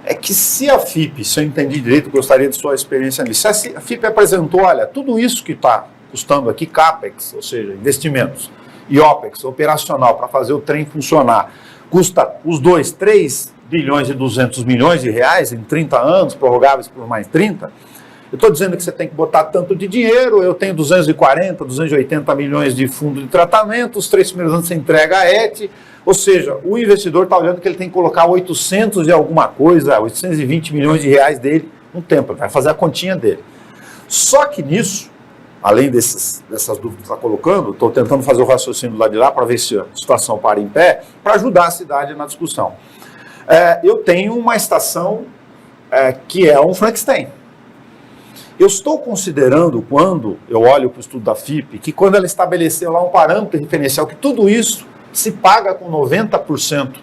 é que se a FIP, se eu entendi direito, gostaria de sua experiência nisso, se a FIP apresentou, olha, tudo isso que está custando aqui, CAPEX, ou seja, investimentos, e OPEX, operacional, para fazer o trem funcionar, custa os 3 bilhões e 200 milhões de reais em 30 anos, prorrogáveis por mais 30, eu estou dizendo que você tem que botar tanto de dinheiro, eu tenho 240, 280 milhões de fundo de tratamento, os 3 primeiros anos você entrega a ET, ou seja, o investidor está olhando que ele tem que colocar 800 e alguma coisa, 820 milhões de reais dele no tempo, vai fazer a continha dele. Só que nisso, além dessas dúvidas que está colocando, estou tentando fazer o raciocínio lá de lá para ver se a situação para em pé, para ajudar a cidade na discussão. Eu tenho uma estação que é um Frankenstein. Eu estou considerando, quando eu olho para o estudo da FIP, que quando ela estabeleceu lá um parâmetro referencial, que tudo isso se paga com 90%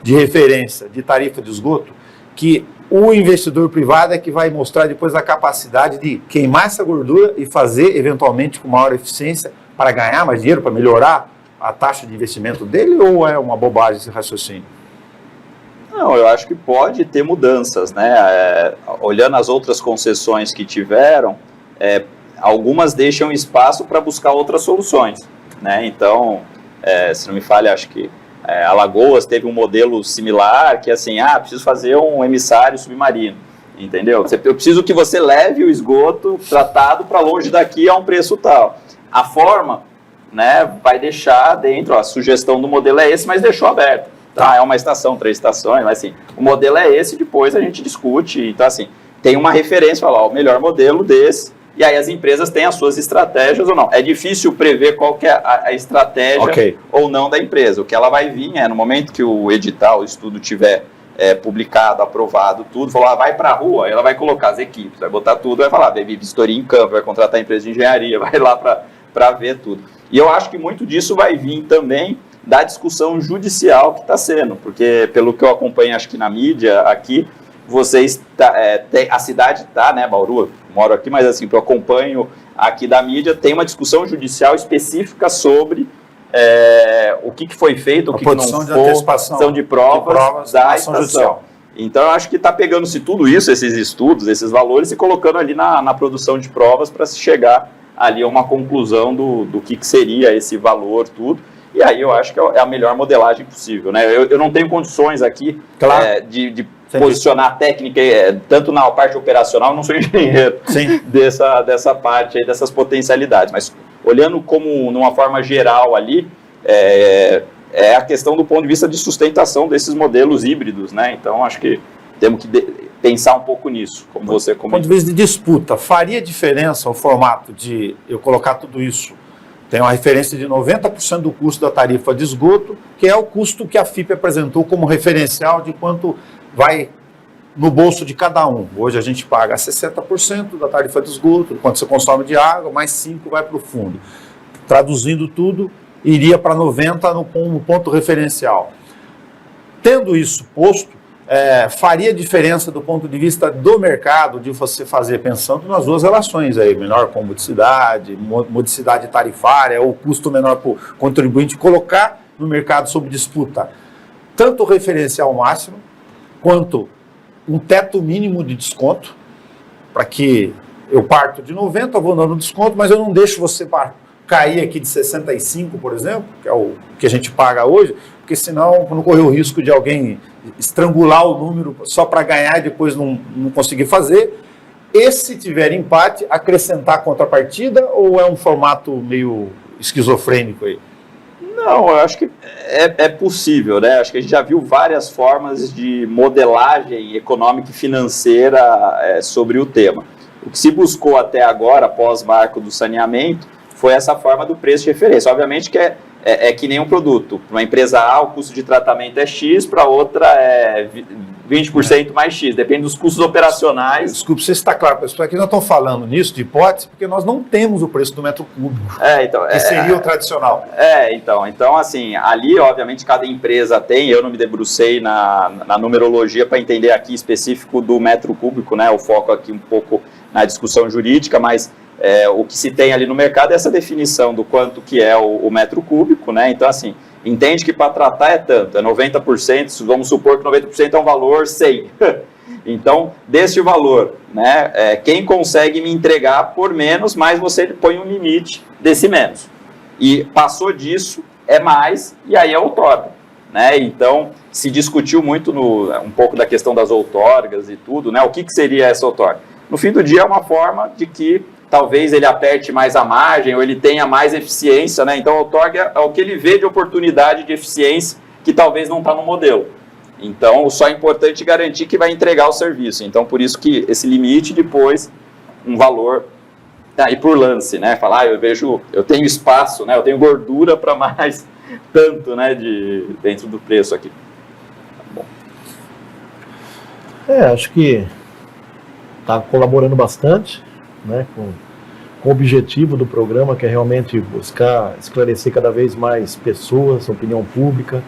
de referência de tarifa de esgoto, que o investidor privado é que vai mostrar depois a capacidade de queimar essa gordura e fazer, eventualmente, com maior eficiência, para ganhar mais dinheiro, para melhorar a taxa de investimento dele, ou é uma bobagem esse raciocínio? Não, eu acho que pode ter mudanças, né? Olhando as outras concessões que tiveram, algumas deixam espaço para buscar outras soluções, né? Então, se não me falha, acho que Alagoas teve um modelo similar, que é assim, preciso fazer um emissário submarino, entendeu? Eu preciso que você leve o esgoto tratado para longe daqui a um preço tal. A forma, né, vai deixar dentro, a sugestão do modelo é esse, mas deixou aberto. É uma estação, 3 estações, mas assim, o modelo é esse, depois a gente discute. Então, assim, tem uma referência, falar, o melhor modelo desse, e aí as empresas têm as suas estratégias ou não. É difícil prever qual que é a estratégia ou não da empresa. O que ela vai vir no momento que o edital, o estudo tiver publicado, aprovado, tudo, falar, vai para a rua, ela vai colocar as equipes, vai botar tudo, vai falar, vai vir vistoria em campo, vai contratar a empresa de engenharia, vai lá para ver tudo. E eu acho que muito disso vai vir também da discussão judicial que está sendo, porque pelo que eu acompanho, acho que na mídia aqui, vocês, a cidade está, né, Bauru, eu moro aqui, mas assim, eu acompanho aqui da mídia, tem uma discussão judicial específica sobre o que foi feito, o que não foi, antecipação de provas da estação judicial. Então, eu acho que está pegando-se tudo isso, esses estudos, esses valores, e colocando ali na produção de provas para se chegar ali a uma conclusão do que seria esse valor, tudo. E aí eu acho que é a melhor modelagem possível, né? Eu não tenho condições aqui de posicionar a técnica, tanto na parte operacional, eu não sou engenheiro dessa parte aí, dessas potencialidades, mas olhando como numa forma geral ali, a questão do ponto de vista de sustentação desses modelos híbridos, né? Então acho que temos que pensar um pouco nisso, como você comentou. Do ponto de vista de disputa, faria diferença o formato de eu colocar tudo isso? Tem uma referência de 90% do custo da tarifa de esgoto, que é o custo que a FIP apresentou como referencial de quanto vai no bolso de cada um. Hoje a gente paga 60% da tarifa de esgoto, quanto você consome de água, mais 5% vai para o fundo. Traduzindo tudo, iria para 90% como ponto referencial. Tendo isso posto, faria diferença do ponto de vista do mercado, de você fazer, pensando nas duas relações aí, menor comodicidade, modicidade tarifária, ou custo menor para o contribuinte, colocar no mercado sob disputa tanto o referencial máximo, quanto um teto mínimo de desconto, para que eu parto de 90, vou dando desconto, mas eu não deixo você cair aqui de 65, por exemplo, que é o que a gente paga hoje, porque senão não correr o risco de alguém estrangular o número só para ganhar e depois não conseguir fazer. E se tiver empate, acrescentar contrapartida, ou é um formato meio esquizofrênico aí? Não, eu acho que é possível, né? Acho que a gente já viu várias formas de modelagem econômica e financeira sobre o tema. O que se buscou até agora, após marco do saneamento, foi essa forma do preço de referência. Obviamente que é que nem um produto. Para uma empresa A, o custo de tratamento é X, para outra é 20% mais X, depende dos custos operacionais. Desculpe, você está claro, pessoal, aqui nós estamos falando nisso de hipótese, porque nós não temos o preço do metro cúbico, que seria o tradicional. Então, assim, ali, obviamente, cada empresa tem, eu não me debrucei na numerologia para entender aqui específico do metro cúbico, né, o foco aqui um pouco na discussão jurídica, mas o que se tem ali no mercado é essa definição do quanto que é o metro cúbico, né? Então, assim, entende que para tratar é tanto, é 90%, vamos supor que 90% é um valor 100. Então, desse valor, né, quem consegue me entregar por menos, mas você põe um limite desse menos. E passou disso, é mais, e aí é outorga, né? Então, se discutiu muito um pouco da questão das outorgas e tudo, né? O que seria essa outorga? No fim do dia, é uma forma de que talvez ele aperte mais a margem ou ele tenha mais eficiência, né? Então, a outorga é o que ele vê de oportunidade de eficiência que talvez não está no modelo. Então, só é importante garantir que vai entregar o serviço. Então, por isso que esse limite, depois, um valor, e por lance, né? Falar, eu tenho espaço, né? Eu tenho gordura para mais tanto, né? Dentro do preço aqui. Tá bom. Acho que está colaborando bastante, né, com o objetivo do programa, que é realmente buscar esclarecer cada vez mais pessoas, a opinião pública,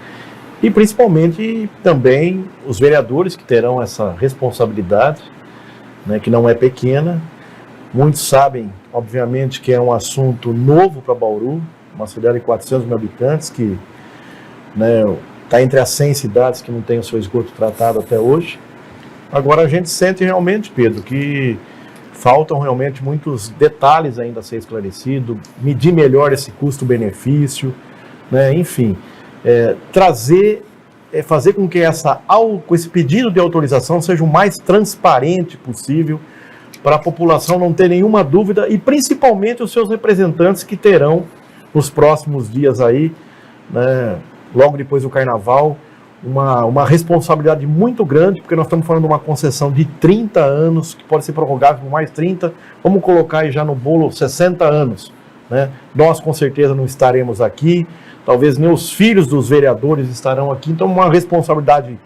e principalmente também os vereadores que terão essa responsabilidade, né, que não é pequena. Muitos sabem, obviamente, que é um assunto novo para Bauru, uma cidade de 400 mil habitantes, que está entre as 100 cidades que não tem o seu esgoto tratado até hoje. Agora a gente sente realmente, Pedro, que faltam realmente muitos detalhes ainda a ser esclarecido, medir melhor esse custo-benefício, né? Enfim, fazer com que esse pedido de autorização seja o mais transparente possível, para a população não ter nenhuma dúvida, e principalmente os seus representantes que terão nos próximos dias aí, né, logo depois do Carnaval, uma responsabilidade muito grande, porque nós estamos falando de uma concessão de 30 anos, que pode ser prorrogável por mais 30, vamos colocar aí já no bolo 60 anos. Né? Nós com certeza não estaremos aqui, talvez nem os filhos dos vereadores estarão aqui, então uma responsabilidade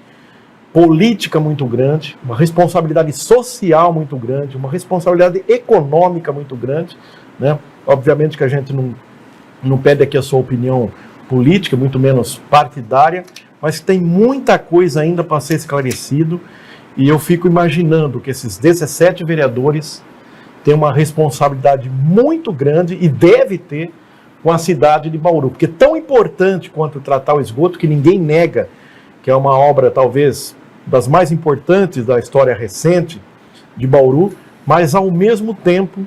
política muito grande, uma responsabilidade social muito grande, uma responsabilidade econômica muito grande. Né? Obviamente que a gente não pede aqui a sua opinião política, muito menos partidária, mas tem muita coisa ainda para ser esclarecido, e eu fico imaginando que esses 17 vereadores têm uma responsabilidade muito grande, e deve ter, com a cidade de Bauru, porque tão importante quanto tratar o esgoto, que ninguém nega, que é uma obra talvez das mais importantes da história recente de Bauru, mas ao mesmo tempo,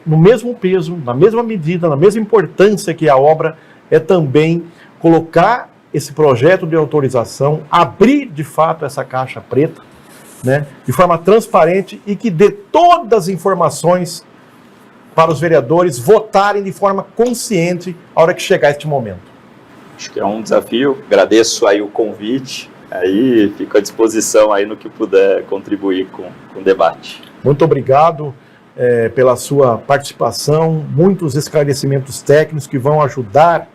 no mesmo peso, na mesma medida, na mesma importância que a obra, é também colocar esse projeto de autorização, abrir de fato essa caixa preta, né, de forma transparente, e que dê todas as informações para os vereadores votarem de forma consciente a hora que chegar este momento. Acho que é um desafio, agradeço aí o convite, aí fico à disposição aí no que puder contribuir com o debate. Muito obrigado pela sua participação, muitos esclarecimentos técnicos que vão ajudar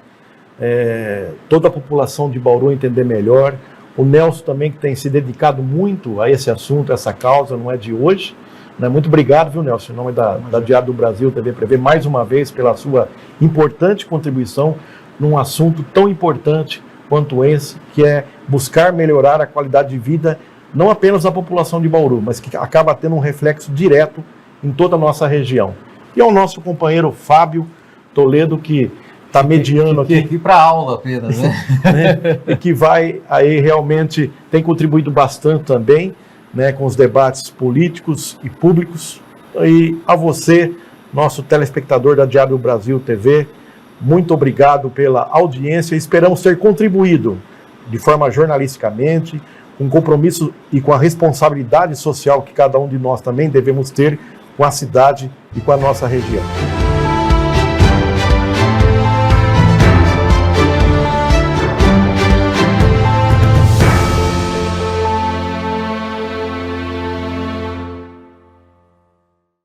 toda a população de Bauru a entender melhor. O Nelson também, que tem se dedicado muito a esse assunto, a essa causa, não é de hoje. Né? Muito obrigado, viu, Nelson, em nome da Diário do Brasil, TV Prevê, mais uma vez pela sua importante contribuição num assunto tão importante quanto esse, que é buscar melhorar a qualidade de vida, não apenas da população de Bauru, mas que acaba tendo um reflexo direto em toda a nossa região. E ao nosso companheiro Fábio Toledo, que está mediando aqui para aula apenas, né? E que vai aí realmente tem contribuído bastante também, né, com os debates políticos e públicos. E a você, nosso telespectador da Diário do Brasil TV, muito obrigado pela audiência. Esperamos ter contribuído de forma jornalisticamente, com compromisso e com a responsabilidade social que cada um de nós também devemos ter com a cidade e com a nossa região.